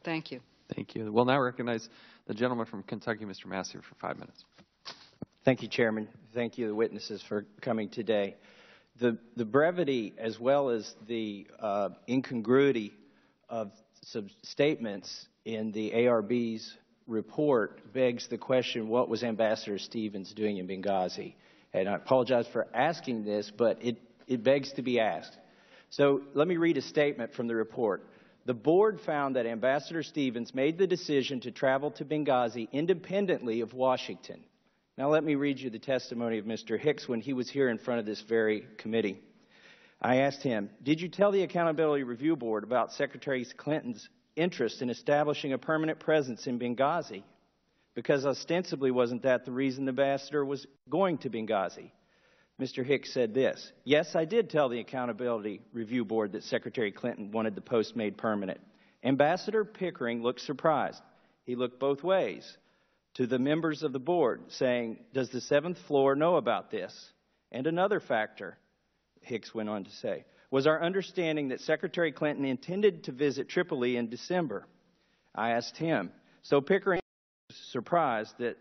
Thank you. Thank you. We'll now recognize the gentleman from Kentucky, Mr. Massie, for 5 minutes. Thank you, Chairman. Thank you, the witnesses, for coming today. The brevity, as well as the incongruity of some statements in the ARB's report, begs the question, what was Ambassador Stevens doing in Benghazi? And I apologize for asking this, but it begs to be asked. So let me read a statement from the report. The board found that Ambassador Stevens made the decision to travel to Benghazi independently of Washington. Now let me read you the testimony of Mr. Hicks when he was here in front of this very committee. I asked him, did you tell the Accountability Review Board about Secretary Clinton's interest in establishing a permanent presence in Benghazi? Because ostensibly wasn't that the reason the ambassador was going to Benghazi? Mr. Hicks said this, yes, I did tell the Accountability Review Board that Secretary Clinton wanted the post made permanent. Ambassador Pickering looked surprised. He looked both ways to the members of the board, saying, does the seventh floor know about this? And another factor, Hicks went on to say, was our understanding that Secretary Clinton intended to visit Tripoli in December. I asked him, so Pickering was surprised that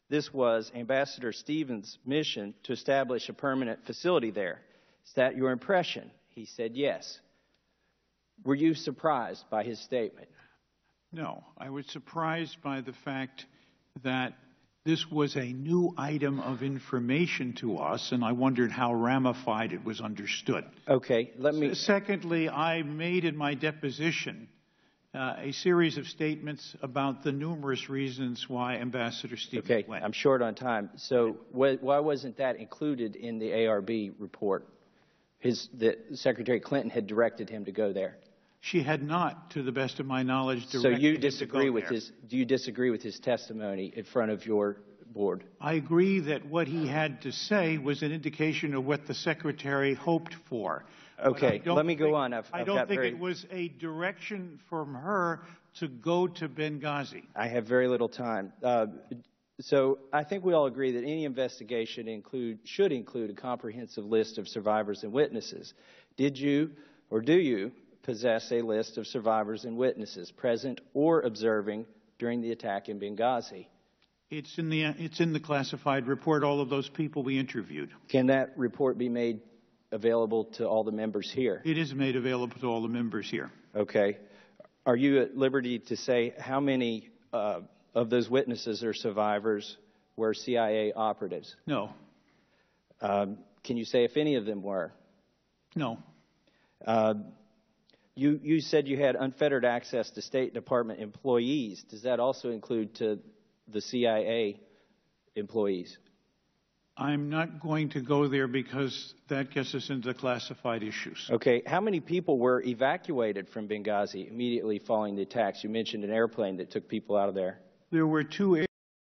this was Ambassador Stevens' mission to establish a permanent facility there. Is that your impression? He said yes. Were you surprised by his statement? No, I was surprised by the fact that this was a new item of information to us, and I wondered how ramified it was understood. Okay, Secondly, I made in my deposition a series of statements about the numerous reasons why Ambassador Stevens went. I'm short on time. So why wasn't that included in the ARB report? That Secretary Clinton had directed him to go there. She had not, to the best of my knowledge, directed So you him disagree to go with there. do you disagree with his testimony in front of your board? I agree that what he had to say was an indication of what the Secretary hoped for. Okay, let me go on. I don't think it was a direction from her to go to Benghazi. I have very little time. So I think we all agree that any investigation should include a comprehensive list of survivors and witnesses. Did you or do you possess a list of survivors and witnesses present or observing during the attack in Benghazi? It's in the classified report, all of those people we interviewed. Can that report be made available to all the members here? It is made available to all the members here. Okay. Are you at liberty to say how many of those witnesses or survivors were CIA operatives? No. Can you say if any of them were? No. You said you had unfettered access to State Department employees. Does that also include to the CIA employees? I'm not going to go there because that gets us into classified issues. Okay. How many people were evacuated from Benghazi immediately following the attacks? You mentioned an airplane that took people out of there. There were 2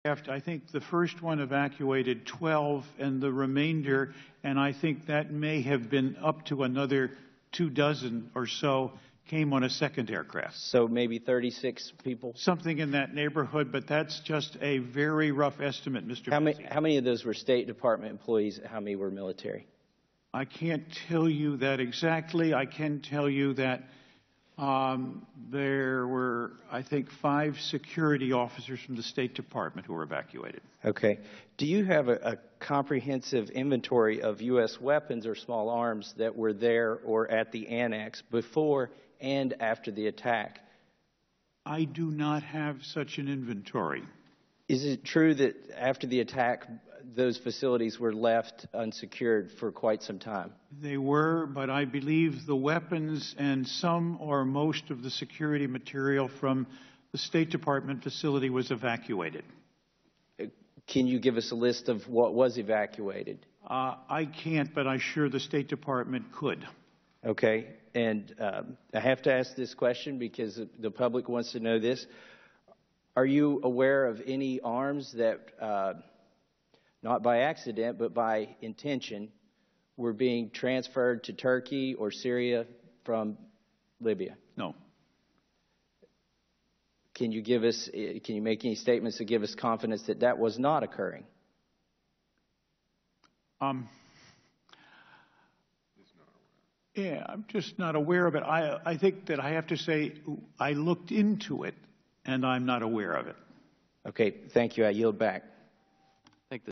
aircraft. I think the first one evacuated 12 and the remainder, and I think that may have been up to another 24 or so, came on a second aircraft. So maybe 36 people? Something in that neighborhood, but that's just a very rough estimate, Mr. How many of those were State Department employees? How many were military? I can't tell you that exactly. I can tell you that there were, I think, 5 security officers from the State Department who were evacuated. Okay. Do you have a comprehensive inventory of U.S. weapons or small arms that were there or at the Annex before and after the attack? I do not have such an inventory. Is it true that after the attack, those facilities were left unsecured for quite some time? They were, but I believe the weapons and some or most of the security material from the State Department facility was evacuated. Can you give us a list of what was evacuated? I can't, but I'm sure the State Department could. Okay. And I have to ask this question because the public wants to know this. Are you aware of any arms that, not by accident, but by intention, were being transferred to Turkey or Syria from Libya? No. Can you make any statements to give us confidence that that was not occurring? Yeah, I'm just not aware of it. I think that I have to say I looked into it, and I'm not aware of it. Okay, thank you. I yield back.